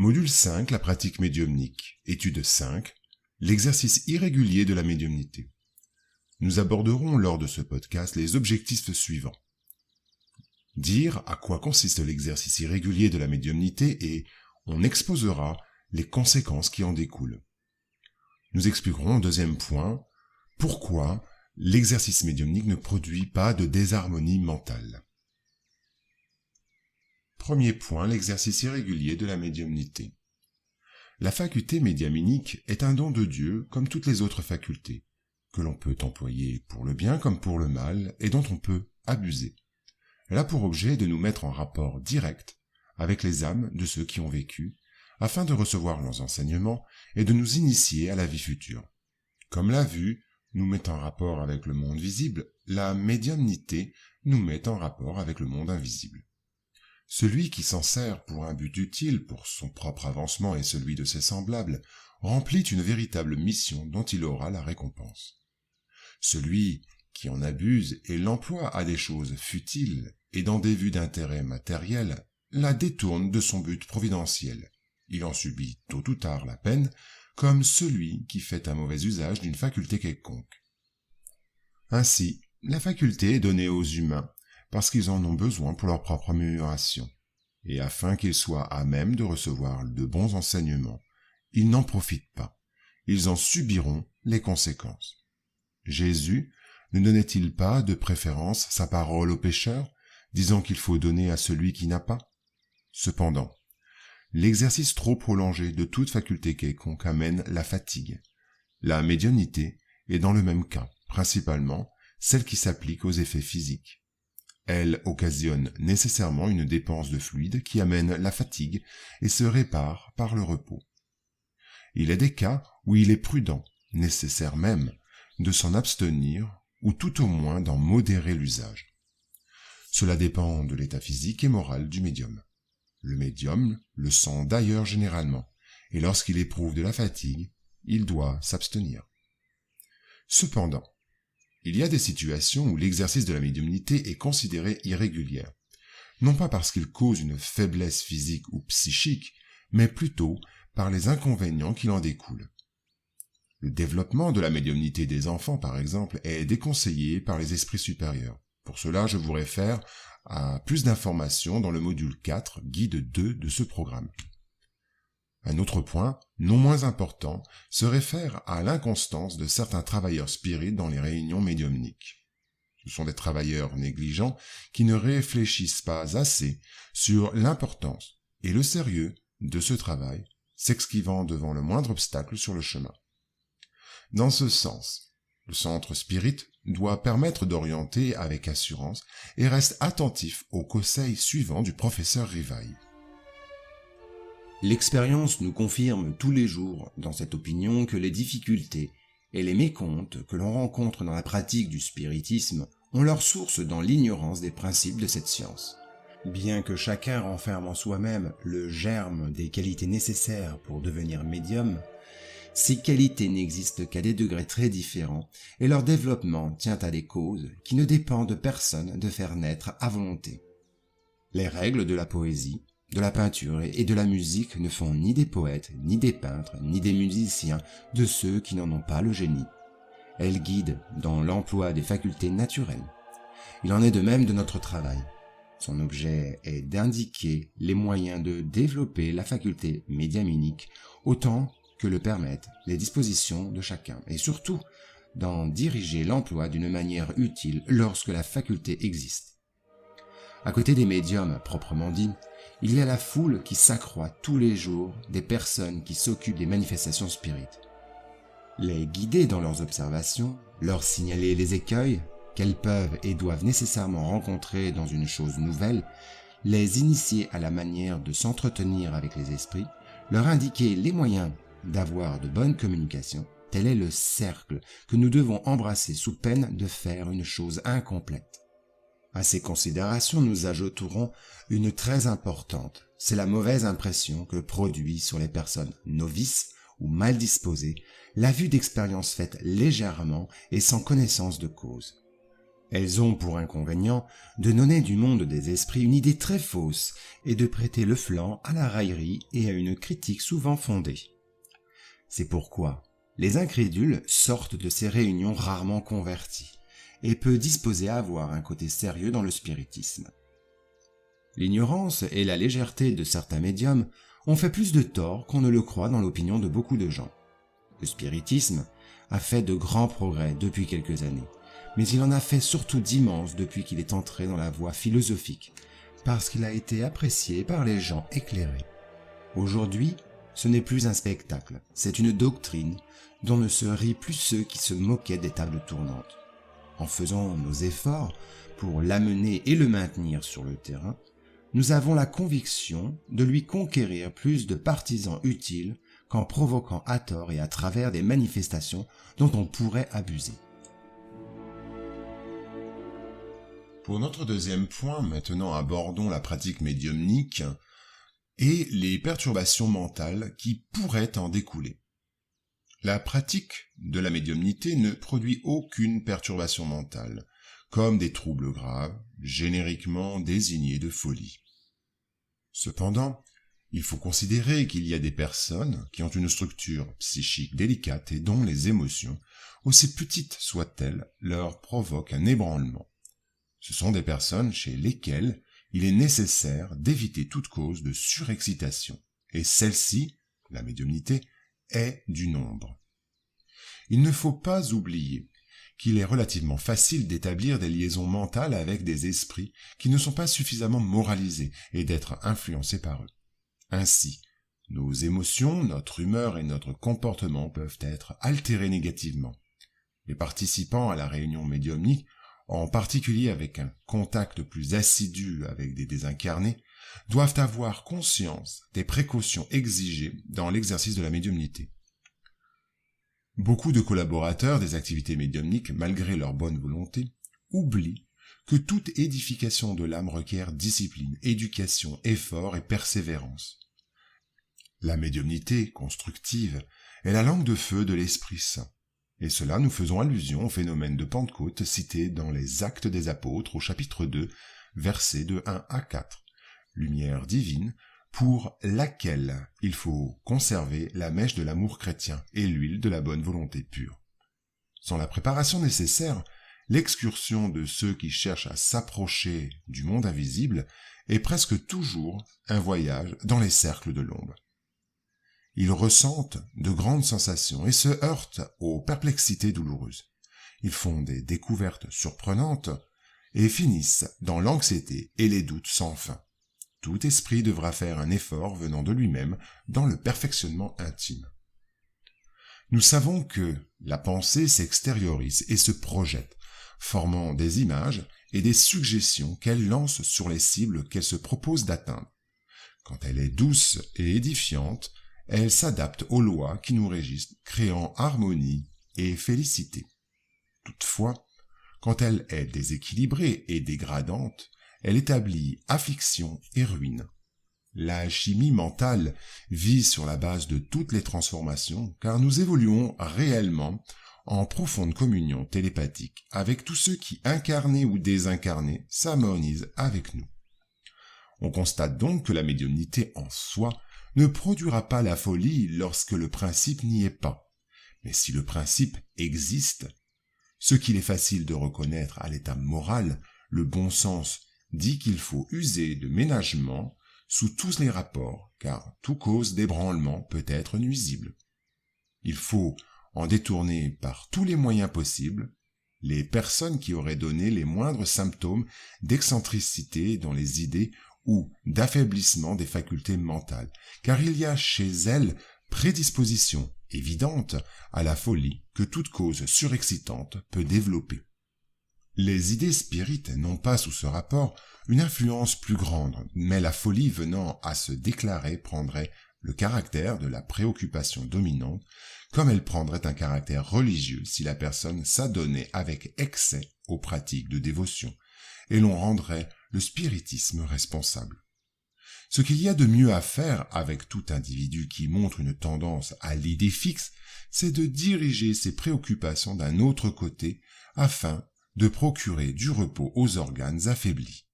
Module 5, la pratique médiumnique. Étude 5, l'exercice irrégulier de la médiumnité. Nous aborderons lors de ce podcast les objectifs suivants. Dire à quoi consiste l'exercice irrégulier de la médiumnité et on exposera les conséquences qui en découlent. Nous expliquerons au deuxième point pourquoi l'exercice médiumnique ne produit pas de désharmonie mentale. Premier point, l'exercice irrégulier de la médiumnité. La faculté médiumnique est un don de Dieu comme toutes les autres facultés, que l'on peut employer pour le bien comme pour le mal et dont on peut abuser. Elle a pour objet de nous mettre en rapport direct avec les âmes de ceux qui ont vécu, afin de recevoir leurs enseignements et de nous initier à la vie future. Comme la vue nous met en rapport avec le monde visible, la médiumnité nous met en rapport avec le monde invisible. Celui qui s'en sert pour un but utile pour son propre avancement et celui de ses semblables remplit une véritable mission dont il aura la récompense. Celui qui en abuse et l'emploie à des choses futiles et dans des vues d'intérêt matériel la détourne de son but providentiel. Il en subit tôt ou tard la peine, comme celui qui fait un mauvais usage d'une faculté quelconque. Ainsi, la faculté est donnée aux humains parce qu'ils en ont besoin pour leur propre amélioration, et afin qu'ils soient à même de recevoir de bons enseignements, ils n'en profitent pas, ils en subiront les conséquences. Jésus ne donnait-il pas de préférence sa parole aux pécheurs, disant qu'il faut donner à celui qui n'a pas? Cependant, l'exercice trop prolongé de toute faculté quelconque amène la fatigue. La médiumnité est dans le même cas, principalement celle qui s'applique aux effets physiques. Elle occasionne nécessairement une dépense de fluide qui amène la fatigue et se répare par le repos. Il est des cas où il est prudent, nécessaire même, de s'en abstenir ou tout au moins d'en modérer l'usage. Cela dépend de l'état physique et moral du médium. Le médium le sent d'ailleurs généralement, et lorsqu'il éprouve de la fatigue, il doit s'abstenir. Cependant, il y a des situations où l'exercice de la médiumnité est considéré irrégulier, non pas parce qu'il cause une faiblesse physique ou psychique, mais plutôt par les inconvénients qui en découlent. Le développement de la médiumnité des enfants, par exemple, est déconseillé par les esprits supérieurs. Pour cela, je vous réfère à plus d'informations dans le module 4, guide 2 de ce programme. Un autre point, non moins important, se réfère à l'inconstance de certains travailleurs spirites dans les réunions médiumniques. Ce sont des travailleurs négligents qui ne réfléchissent pas assez sur l'importance et le sérieux de ce travail, s'esquivant devant le moindre obstacle sur le chemin. Dans ce sens, le centre spirit doit permettre d'orienter avec assurance et reste attentif aux conseils suivants du professeur Rivail. L'expérience nous confirme tous les jours dans cette opinion que les difficultés et les mécomptes que l'on rencontre dans la pratique du spiritisme ont leur source dans l'ignorance des principes de cette science. Bien que chacun renferme en soi-même le germe des qualités nécessaires pour devenir médium, ces qualités n'existent qu'à des degrés très différents et leur développement tient à des causes qui ne dépendent de personne de faire naître à volonté. Les règles de la poésie, de la peinture et de la musique ne font ni des poètes, ni des peintres, ni des musiciens de ceux qui n'en ont pas le génie. Elles guident dans l'emploi des facultés naturelles. Il en est de même de notre travail. Son objet est d'indiquer les moyens de développer la faculté médiumnique autant que le permettent les dispositions de chacun, et surtout d'en diriger l'emploi d'une manière utile lorsque la faculté existe. À côté des médiums proprement dits, il y a la foule qui s'accroît tous les jours des personnes qui s'occupent des manifestations spirites. Les guider dans leurs observations, leur signaler les écueils qu'elles peuvent et doivent nécessairement rencontrer dans une chose nouvelle, les initier à la manière de s'entretenir avec les esprits, leur indiquer les moyens d'avoir de bonnes communications, tel est le cercle que nous devons embrasser sous peine de faire une chose incomplète. À ces considérations, nous ajouterons une très importante, c'est la mauvaise impression que produit sur les personnes novices ou mal disposées la vue d'expériences faites légèrement et sans connaissance de cause. Elles ont pour inconvénient de donner du monde des esprits une idée très fausse et de prêter le flanc à la raillerie et à une critique souvent fondée. C'est pourquoi les incrédules sortent de ces réunions rarement convertis et peu disposés à avoir un côté sérieux dans le spiritisme. L'ignorance et la légèreté de certains médiums ont fait plus de tort qu'on ne le croit dans l'opinion de beaucoup de gens. Le spiritisme a fait de grands progrès depuis quelques années, mais il en a fait surtout d'immenses depuis qu'il est entré dans la voie philosophique, parce qu'il a été apprécié par les gens éclairés. Aujourd'hui, ce n'est plus un spectacle, c'est une doctrine dont ne se rient plus ceux qui se moquaient des tables tournantes. En faisant nos efforts pour l'amener et le maintenir sur le terrain, nous avons la conviction de lui conquérir plus de partisans utiles qu'en provoquant à tort et à travers des manifestations dont on pourrait abuser. Pour notre deuxième point, maintenant abordons la pratique médiumnique et les perturbations mentales qui pourraient en découler. La pratique de la médiumnité ne produit aucune perturbation mentale, comme des troubles graves, génériquement désignés de folie. Cependant, il faut considérer qu'il y a des personnes qui ont une structure psychique délicate et dont les émotions, aussi petites soient-elles, leur provoquent un ébranlement. Ce sont des personnes chez lesquelles il est nécessaire d'éviter toute cause de surexcitation, et celle-ci, la médiumnité, est du nombre. Il ne faut pas oublier qu'il est relativement facile d'établir des liaisons mentales avec des esprits qui ne sont pas suffisamment moralisés et d'être influencés par eux. Ainsi, nos émotions, notre humeur et notre comportement peuvent être altérés négativement. Les participants à la réunion médiumnique, en particulier avec un contact plus assidu avec des désincarnés, doivent avoir conscience des précautions exigées dans l'exercice de la médiumnité. Beaucoup de collaborateurs des activités médiumniques, malgré leur bonne volonté, oublient que toute édification de l'âme requiert discipline, éducation, effort et persévérance. La médiumnité constructive est la langue de feu de l'Esprit Saint, et cela nous faisons allusion au phénomène de Pentecôte cité dans les Actes des Apôtres au chapitre 2, versets de 1 à 4, lumière divine, pour laquelle il faut conserver la mèche de l'amour chrétien et l'huile de la bonne volonté pure. Sans la préparation nécessaire, l'excursion de ceux qui cherchent à s'approcher du monde invisible est presque toujours un voyage dans les cercles de l'ombre. Ils ressentent de grandes sensations et se heurtent aux perplexités douloureuses. Ils font des découvertes surprenantes et finissent dans l'anxiété et les doutes sans fin. Tout esprit devra faire un effort venant de lui-même dans le perfectionnement intime. Nous savons que la pensée s'extériorise et se projette, formant des images et des suggestions qu'elle lance sur les cibles qu'elle se propose d'atteindre. Quand elle est douce et édifiante, elle s'adapte aux lois qui nous régissent, créant harmonie et félicité. Toutefois, quand elle est déséquilibrée et dégradante, elle établit affliction et ruine. La chimie mentale vit sur la base de toutes les transformations, car nous évoluons réellement en profonde communion télépathique avec tous ceux qui, incarnés ou désincarnés, s'harmonisent avec nous. On constate donc que la médiumnité en soi ne produira pas la folie lorsque le principe n'y est pas. Mais si le principe existe, ce qu'il est facile de reconnaître à l'état moral, le bon sens dit qu'il faut user de ménagement sous tous les rapports, car toute cause d'ébranlement peut être nuisible. Il faut en détourner par tous les moyens possibles les personnes qui auraient donné les moindres symptômes d'excentricité dans les idées ou d'affaiblissement des facultés mentales, car il y a chez elles prédisposition évidente à la folie que toute cause surexcitante peut développer. Les idées spirites n'ont pas sous ce rapport une influence plus grande, mais la folie venant à se déclarer prendrait le caractère de la préoccupation dominante, comme elle prendrait un caractère religieux si la personne s'adonnait avec excès aux pratiques de dévotion, et l'on rendrait le spiritisme responsable. Ce qu'il y a de mieux à faire avec tout individu qui montre une tendance à l'idée fixe, c'est de diriger ses préoccupations d'un autre côté afin de procurer du repos aux organes affaiblis.